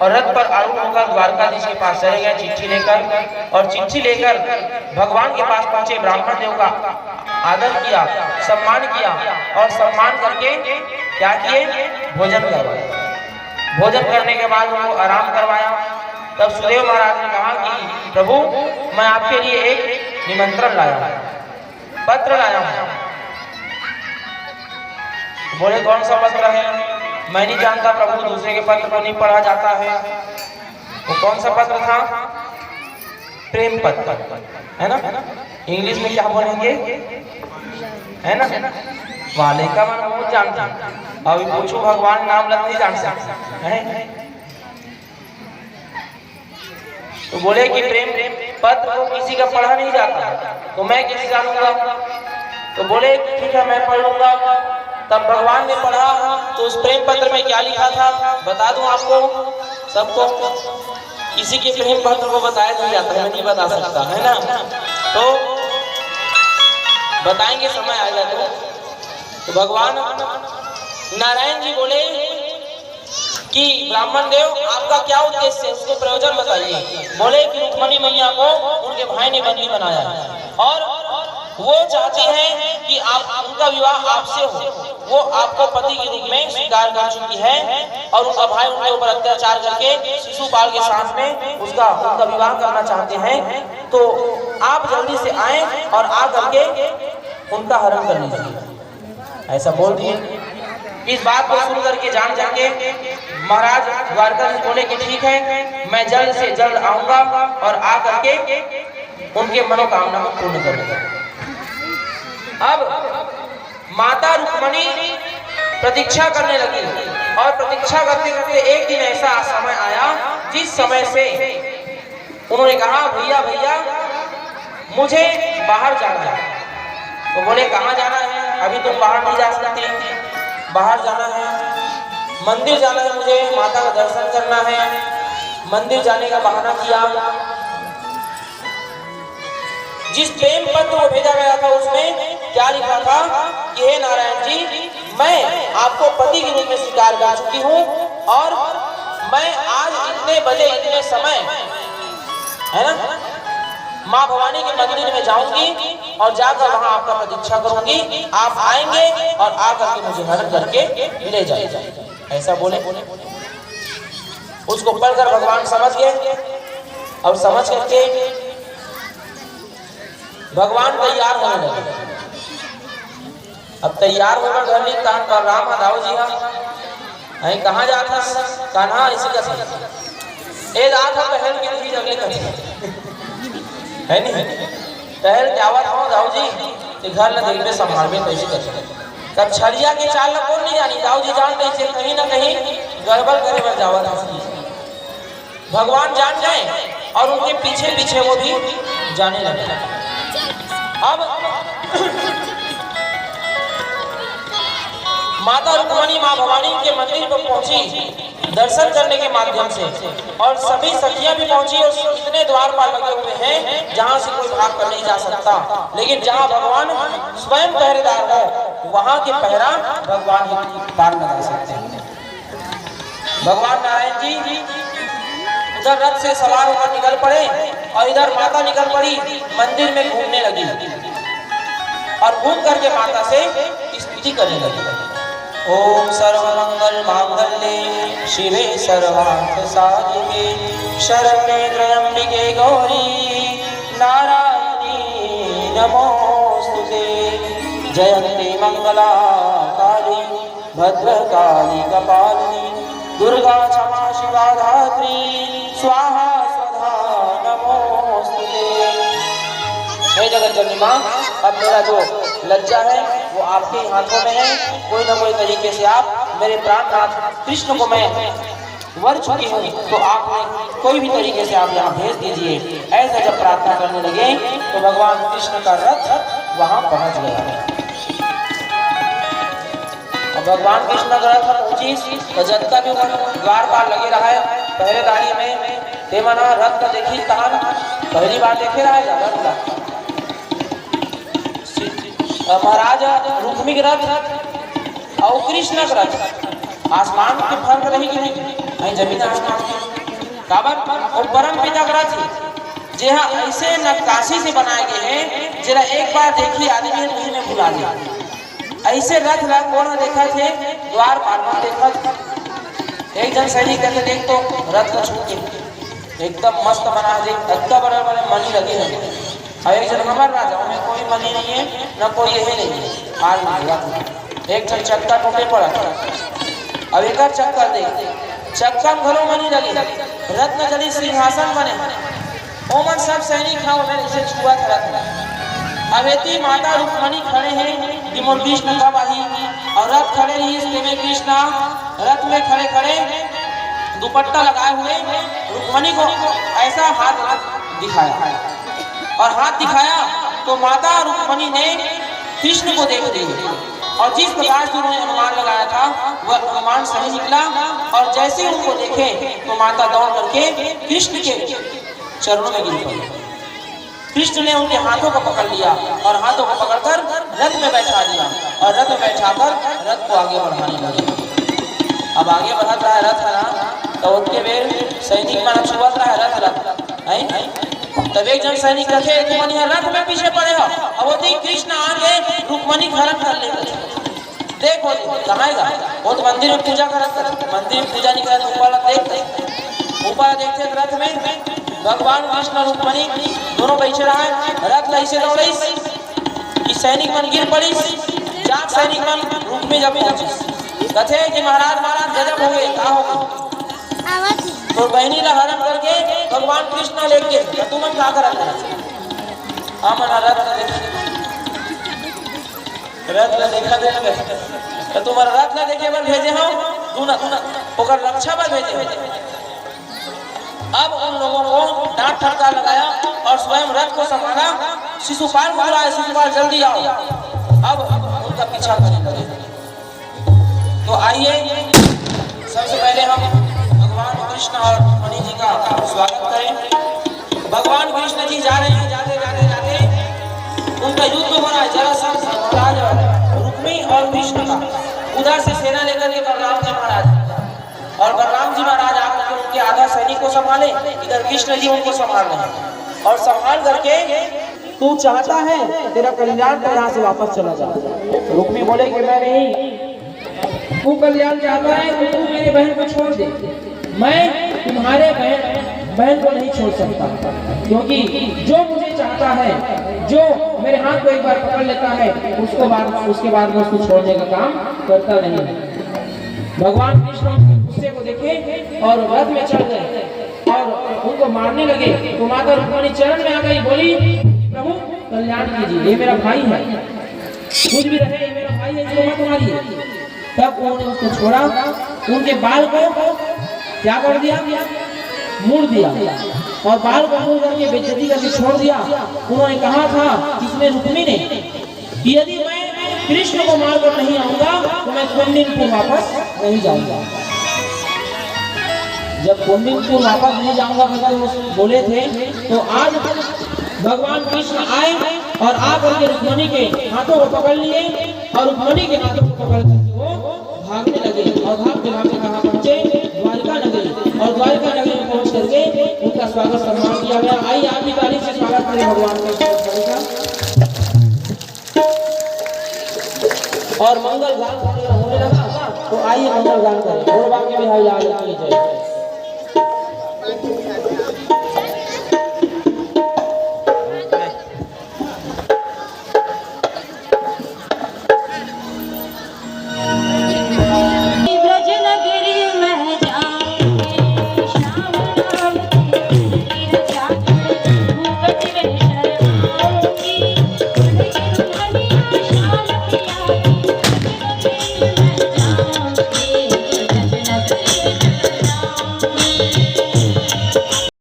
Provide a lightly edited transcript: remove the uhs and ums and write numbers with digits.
और रथ पर आरूढ़ होकर द्वारकाधीश के पास चले गए चिट्ठी लेकर। और चिट्ठी लेकर भगवान के पास पहुंचे, ब्राह्मण देव का आदर किया, सम्मान किया और सम्मान करके क्या किए, भोजन करवाया। भोजन करने के बाद उनको आराम करवाया। तब सुदेव महाराज ने कहा कि प्रभु, मैं आपके लिए एक निमंत्रण लाया हूं, पत्र लाया हूं। बोले कौन सा पत्र है? मैं नहीं जानता प्रभु, दूसरे के पत्र को नहीं पढ़ा जाता है। वो कौन सा पत्र था? प्रेम पत्र, है ना? इंग्लिश में क्या बोलेंगे, है ना? वाले का मन बहुत जानता, अभी पूछो भगवान नाम लग नहीं जान सकता है। तो बोले कि प्रेम पत्र को किसी का पढ़ा नहीं जाता, तो मैं किसी जानूंगा। तो बोले ठीक है, मैं पढ़ लूंगा। तब भगवान ने पढ़ा तो उस प्रेम पत्र में क्या लिखा था बता दूं आपको सबको। किसी के प्रेम पत्र को बताया नहीं जाता, मैं नहीं बता सकता, है ना? तो बताएंगे, समय आएगा तो भगवान नारायण जी बोले कि ब्राह्मण देव, आपका क्या उद्देश्य है, उसको प्रयोजन बताइए। बोले कि रुक्मिणी मैया को उनके भाई ने बंदी बनाया है और वो चाहते हैं कि आप उनका विवाह आपसे हो। वो आपको पति के रूप में स्वीकार कर चुकी है और उनका भाई उनके ऊपर अत्याचार करके शिशुपाल के साथ में उनका विवाह करना चाहते हैं। तो आप जल्दी से आए और आ करके उनका हरण कर लीजिए, ऐसा बोल दिए। इस बात को सुन करके जान करके महाराज द्वारकाधीश बोले कि ठीक है, मैं जल्द से जल्द आऊंगा और आ करके उनके मनोकामना को पूर्ण करूंगा। अब माता रुक्मिणी प्रतीक्षा करने लगी और प्रतीक्षा करते करते एक दिन ऐसा समय आया जिस समय से उन्होंने कहा भैया भैया मुझे बाहर जाना है। तो बोले कहाँ जाना है? अभी तुम बाहर नहीं जा सकते, बाहर जाना है, मंदिर जाना है, मुझे माता का दर्शन करना है। मंदिर जाने का बहाना किया। जिस प्रेम पत्र को भेजा गया था उसमें क्या लिखा था कि हे नारायण जी, मैं आपको पति के रूप में स्वीकार कर चुकी हूँ और मैं आज इतने बजे इतने समय, है ना, माँ भवानी के मंदिर में जाऊंगी और जाकर वहां आपका प्रतीक्षा करूंगी। आप आएंगे और आकर के मुझे हरण करके ले जाएंगे, ऐसा बोले। उसको पढ़कर भगवान समझ गए और समझ करके भगवान तैयार होने लगे। अब तैयार होकर घर नहीं कान पर राम दाऊ जी हाँ कहाँ जाता कान्हा इसी का सही ए रात हम पहल की थी अगले कभी है नहीं पहल क्या हुआ था दाऊ जी कि घर न दिल में संभाल में कैसे कर सकते। तब छड़िया के चाल कौन नहीं जानी, दाऊ जी जानते थे कहीं ना कहीं गड़बड़ करे में जावा था। भगवान जान गए और उनके पीछे पीछे वो भी जाने लगे। अब माता रुक्मिणी माँ भवानी के मंदिर पर पहुंची दर्शन करने के माध्यम से और सभी सखियां भी पहुंची और इतने द्वारपाल लगे हुए हैं जहां से कोई भाग कर नहीं जा सकता। लेकिन जहां भगवान स्वयं पहरेदार हो वहां के पहरा भगवान ही पार लगा सकते हैं। भगवान नारायण जी उधर रथ से सवार होकर निकल पड़े और इधर माता निकल पड़ी मंदिर में घूमने लगी और घूम करके माता से स्तुति करने लगी। ओम सर्वमंगल मांगल्ये शिवे सर्वार्थ साधिके शरण्ये त्र्यंबके गौरी नारायणी नमोस्तुते। जयन्ती मंगला काली भद्रकाली कपालिनी दुर्गा क्षमा शिवा धात्री स्वाहा स्वधा नमोस्तुते। हे जगत जननी मां, अब मेरा जो लज्जा है वो आपके हाथों में है। कोई ना कोई तरीके से आप मेरे प्राणनाथ कृष्ण को मैं वर चुकी हूँ तो आप कोई भी तरीके से आप यहाँ भेज दीजिए। ऐसा जब प्रार्थना करने लगे तो भगवान कृष्ण का रथ वहां पहुंच गया है। और भगवान कृष्ण का रथ पहुंची तो जनता भी द्वार पार लगे रहा है पहरेदारी में। देवना रथ का देखी कहां पहली बार देखे रहा है रथ महाराज रुक्मी रथ और कृष्ण का रथ आसमान के फर्क नहीं कि नहीं जमीन आसमान काबर और परम पिता का रथ जे हाँ ऐसे नक्काशी से बनाए गए हैं जरा एक बार देखी आदमी तुझे में भुला दे। ऐसे रथ ला कौन देखा थे द्वार पार देखा। एक जन सैनिक कहते देख तो रथ का छू के एकदम मस्त बना दे, इतना बड़े बड़े मनी लगे हैं। और एक जन हमार राजाओं में कोई मनी नहीं है न कोई यही नहीं है, मार रथ एक जन चक्का टूटे पड़ा। अब एक चक्कर देख चक्का में घरों मनी लगे, रथ न जली सिंहासन बने ओमन सब सैनिक हाँ उन्हें इसे छुआ था रथ। अब एती माता रुक्मणी खड़े हैं कि मोर कृष्ण कब आई और रथ खड़े रही इसके में कृष्णा रथ में खड़े खड़े दुपट्टा लगाए हुए रुक्मणी को ऐसा हाथ दिखाया और हाथ दिखाया तो माता रुक्मणी ने कृष्ण को देख ली और जिस प्रकार से उन्होंने अनुमान लगाया था वह अनुमान सही निकला। और जैसे उनको देखे तो माता दौड़ करके कृष्ण के चरणों में गिर पड़ी। कृष्ण ने उनके हाथों को पकड़ लिया और हाथों को पकड़कर रथ में बैठा दिया और रथ में बैठाकर रथ को आगे बढ़ाने लगे। अब आगे बढ़त रहा है रथ है ना तो उनके बेर सैनिक मन छुअत रहा है रथ है। तब एक जन सैनिक रखे रुक्मणी रथ में पीछे पड़े हो अब वो कृष्ण आगे रुक्मणी हरण कर ले। देखो कहाएगा वो तो मंदिर में पूजा करत मंदिर में पूजा नहीं करत ऊपर देखते रथ में भगवान कृष्ण और रुक्मणी दोनों बैठे रहा है। रथ ऐसे दौड़े कि सैनिक मन गिर पड़ी जाग सैनिक मन रूप में जब पहुंचे कथे कि महाराज महाराज गजब हो गए क्या हो गए तो बहनी ला हरण करके भगवान कृष्ण लेके तुम क्या कर रथ ला देखा देख तुम्हारा रथ ला देखे बर भेजे हो तू ना ओकर रक्षा बर भेजे हो। अब उन लोगों को डांट फटकार लगाया और स्वयं रथ को संभाला। शिशुपाल बोल रहा है शिशुपाल जल्दी आओ। अब उनका पीछा करने लगे। तो आइए सबसे पहले हम भगवान कृष्ण और रुक्मणी जी का स्वागत करें। भगवान कृष्ण जी जा रहे हैं जाते जाते जाते उनका युद्ध हो रहा है जरासंध महाराज रुक्मी और कृष्ण का। उधर से सेना लेकर के बलराम जी महाराज और बलराम जी महाराज आकर उनके आधा सैनिक को संभाले इधर कृष्ण जी उनको संभाल रहे हैं और संभाल करके तू चाहता है तेरा कल्याण तो यहाँ से वापस चला जा। रुक्मी बोले कि मैं नहीं तू कल्याण चाहता है तो तू मेरे बहन को छोड़ दे। मैं तुम्हारे बहन को नहीं छोड़ सकता क्योंकि जो मुझे चाहता है जो मेरे हाथ को एक बार पकड़ लेता है उसके बाद मैं उसको छोड़ने का काम करता नहीं। भगवान कृष्ण गुस्से को देखे और रथ में चढ़ गए और उनको मारने लगे तो माता रुक्मणी चरण में आ गई बोली प्रभु कल्याण कीजिए ये मेरा भाई है कुछ भी रहे ये मेरा भाई है इसको मत मारिए। तब उन्होंने उसको छोड़ा उनके बाल को क्या कर दिया मोड़ दिया और बाल को मोड़ करके बेइज्जती करके छोड़ दिया। उन्होंने कहा था किसने रुक्मी ने कि यदि मैं कृष्ण को मारकर नहीं आऊंगा तो मैं कुंडिनपुर वापस नहीं जाऊंगा। जब कुंडिनपुर वापस नहीं जाऊंगा मतलब बोले थे तो आज भगवान कृष्ण आए और आकर के रुक्मणी के हाथों को पकड़ लिए और रुक्मणी के हाथों को पकड़ करके वो भागने लगे और भागते भागते कहाँ पहुंचे द्वारिका नगरी और द्वारिका नगरी में पहुंच करके उनका स्वागत सम्मान किया गया। आइए आप भी ताली से स्वागत करें भगवान कृष्ण का और मंगल गान होने लगा तो आइए मंगल गान करें। के बिहारी लाल की जय।